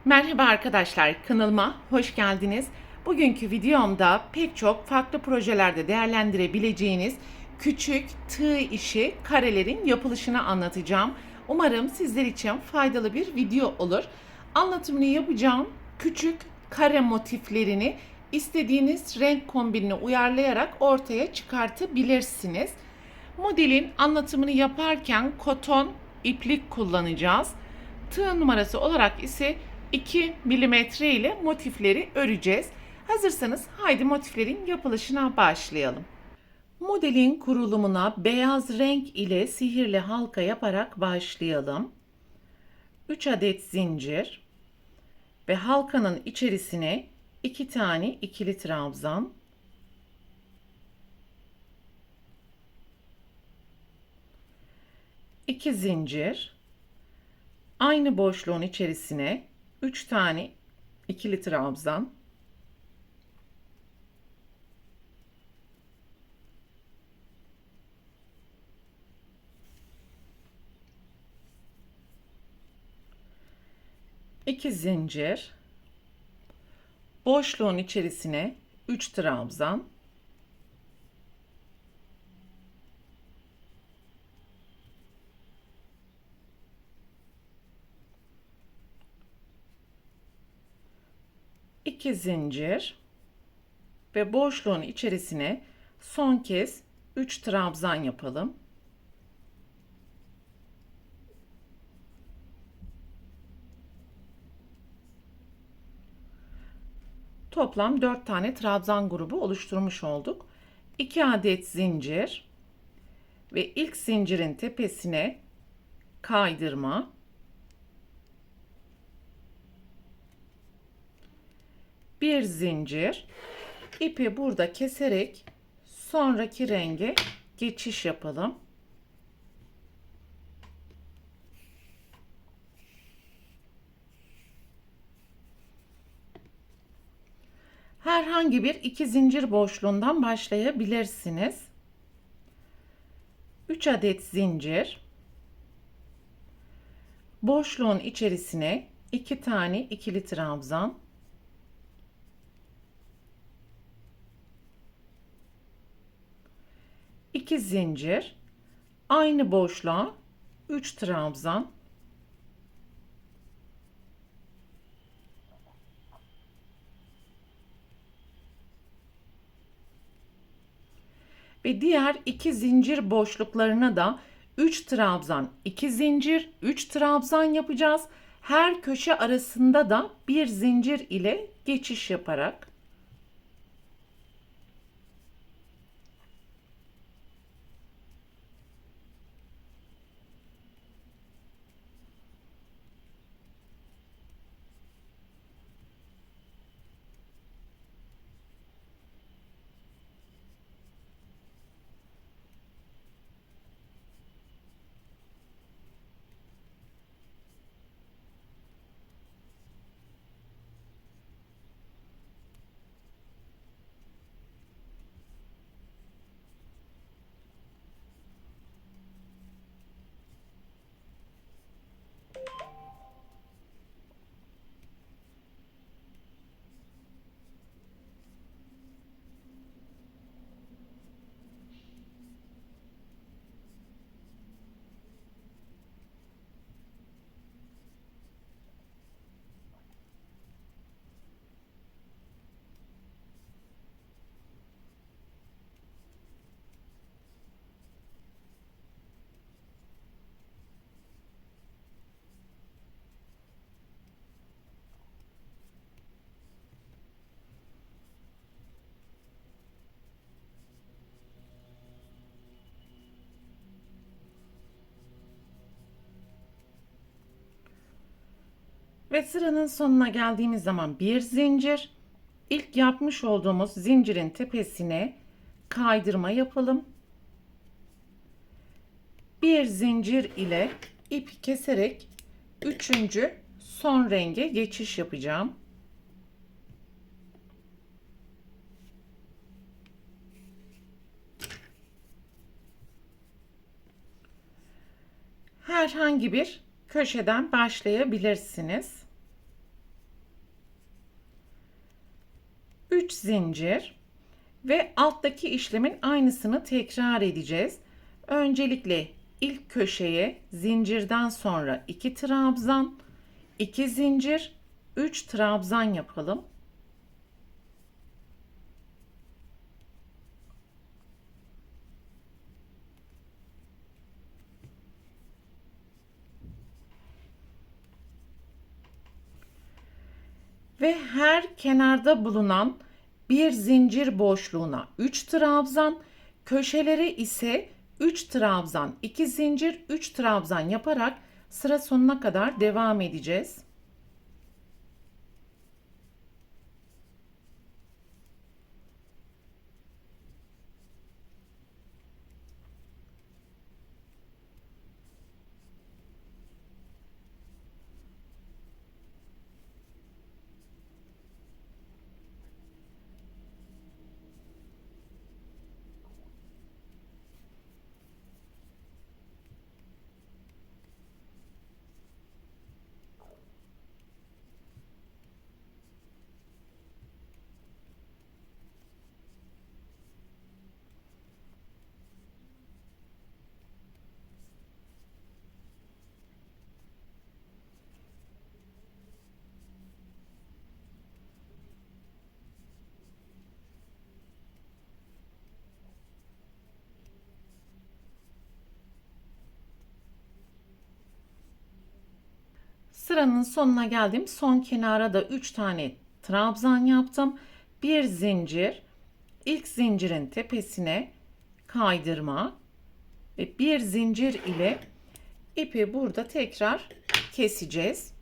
Merhaba arkadaşlar, kanalıma hoş geldiniz. Bugünkü videomda pek çok farklı projelerde değerlendirebileceğiniz küçük tığ işi karelerin yapılışını anlatacağım. Umarım sizler için faydalı bir video olur. Anlatımını yapacağım küçük kare motiflerini istediğiniz renk kombinine uyarlayarak ortaya çıkartabilirsiniz. Modelin anlatımını yaparken koton iplik kullanacağız. Tığ numarası olarak ise 2 milimetre ile motifleri öreceğiz. Hazırsanız haydi motiflerin yapılışına başlayalım. Modelin kurulumuna beyaz renk ile sihirli halka yaparak başlayalım. 3 adet zincir ve halkanın içerisine 2 tane ikili trabzan, 2 zincir, aynı boşluğun içerisine 3 tane ikili trabzan, 2 zincir, boşluğun içerisine 3 trabzan, 2 zincir ve boşluğun içerisine son kez 3 trabzan yapalım. Toplam 4 tane trabzan grubu oluşturmuş olduk. 2 adet zincir ve ilk zincirin tepesine kaydırma, bir zincir, ipi burada keserek sonraki renge geçiş yapalım. Herhangi bir iki zincir boşluğundan başlayabilirsiniz. 3 adet zincir, boşluğun içerisine 2 tane ikili trabzan, 2 zincir, aynı boşluğa 3 trabzan, ve diğer iki zincir boşluklarına da 3 trabzan, 2 zincir, 3 trabzan yapacağız. Her köşe arasında da bir zincir ile geçiş yaparak ve sıranın sonuna geldiğimiz zaman bir zincir, ilk yapmış olduğumuz zincirin tepesine kaydırma yapalım. Bir zincir ile ipi keserek üçüncü son renge geçiş yapacağım. Herhangi bir köşeden başlayabilirsiniz. 3 zincir ve alttaki işlemin aynısını tekrar edeceğiz. Öncelikle ilk köşeye zincirden sonra 2 trabzan, 2 zincir, 3 trabzan yapalım. Ve her kenarda bulunan bir zincir boşluğuna 3 trabzan, köşeleri ise 3 trabzan, 2 zincir, 3 trabzan yaparak sıra sonuna kadar devam edeceğiz. Sıranın sonuna geldim. Son kenara da 3 tane trabzan yaptım. Bir zincir, ilk zincirin tepesine kaydırma ve bir zincir ile ipi burada tekrar keseceğiz.